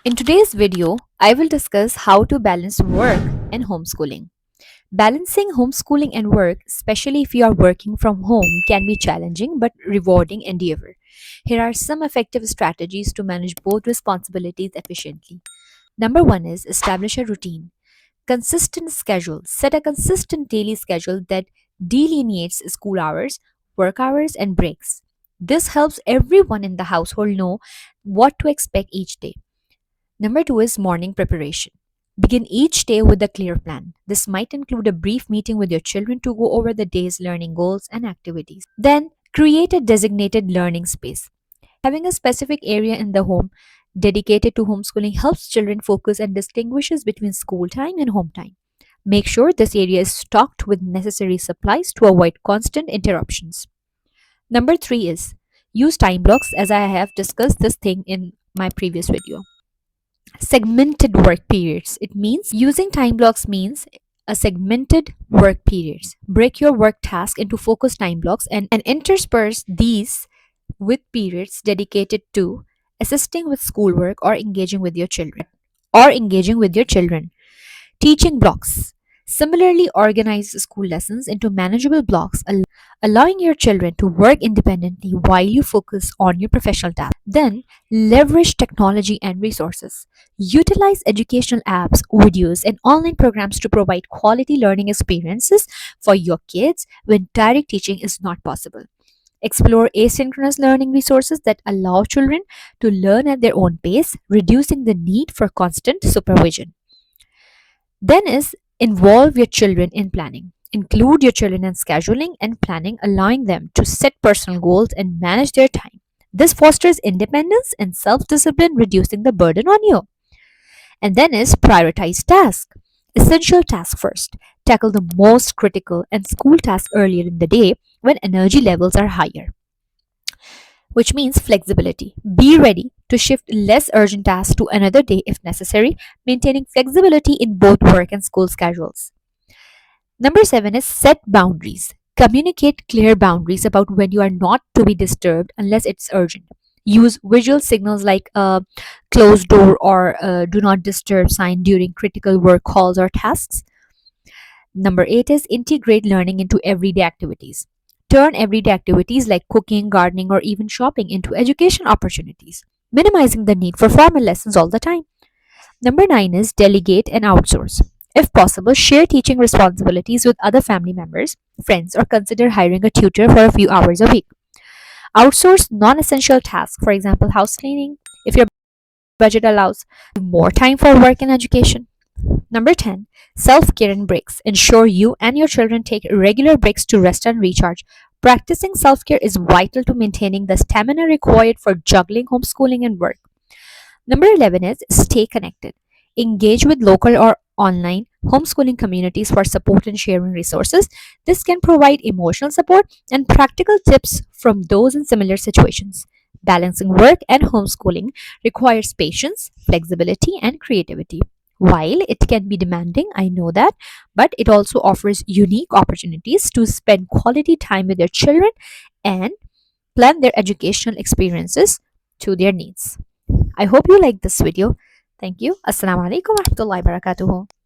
In today's video, I will discuss how to balance work and homeschooling. Balancing homeschooling and work, especially if you are working from home, can be challenging but rewarding endeavor. Here are some effective strategies to manage both responsibilities efficiently. Number one is establish a routine. Consistent schedule. Set a consistent daily schedule that delineates school hours, work hours, and breaks. This helps everyone in the household know what to expect each day. Number two is morning preparation. Begin each day with a clear plan. This might include a brief meeting with your children to go over the day's learning goals and activities. Then, create a designated learning space. Having a specific area in the home dedicated to homeschooling helps children focus and distinguishes between school time and home time. Make sure this area is stocked with necessary supplies to avoid constant interruptions. Number three is use time blocks, as I have discussed this thing in my previous video. Segmented work periods. It means using time blocks means a segmented work periods. Break your work task into focused time blocks and intersperse these with periods dedicated to assisting with schoolwork or engaging with your children. Teaching blocks. Similarly, organize school lessons into manageable blocks, allowing your children to work independently while you focus on your professional tasks. Then, leverage technology and resources. Utilize educational apps, videos, and online programs to provide quality learning experiences for your kids when direct teaching is not possible. Explore asynchronous learning resources that allow children to learn at their own pace, reducing the need for constant supervision. Then is involve your children in planning. Include your children in scheduling and planning, allowing them to set personal goals and manage their time. This fosters independence and self discipline, reducing the burden on you. And then is prioritize tasks. Essential task first. Tackle the most critical and school tasks earlier in the day when energy levels are higher, which means flexibility. Be ready to shift less urgent tasks to another day if necessary, maintaining flexibility in both work and school schedules. Number seven is set boundaries. Communicate clear boundaries about when you are not to be disturbed unless it's urgent. Use visual signals like a closed door or a do not disturb sign during critical work calls or tasks. Number eight is integrate learning into everyday activities. Turn everyday activities like cooking, gardening, or even shopping into education opportunities, minimizing the need for formal lessons all the time. Number nine is delegate and outsource. If possible, share teaching responsibilities with other family members, friends, or consider hiring a tutor for a few hours a week. Outsource non essential tasks, for example, house cleaning, if your budget allows. More time for work and education. Number 10, self care and breaks. Ensure you and your children take regular breaks to rest and recharge. Practicing self care is vital to maintaining the stamina required for juggling homeschooling and work. Number 11 is stay connected. Engage with local or online homeschooling communities for support and sharing resources. This can provide emotional support and practical tips from those in similar situations. Balancing work and homeschooling requires patience, flexibility, and creativity. While it can be demanding, I know that, but it also offers unique opportunities to spend quality time with their children and plan their educational experiences to their needs. I hope you like this video. Thank you. Assalamu alaikum wa rahmatullahi wa barakatuhu.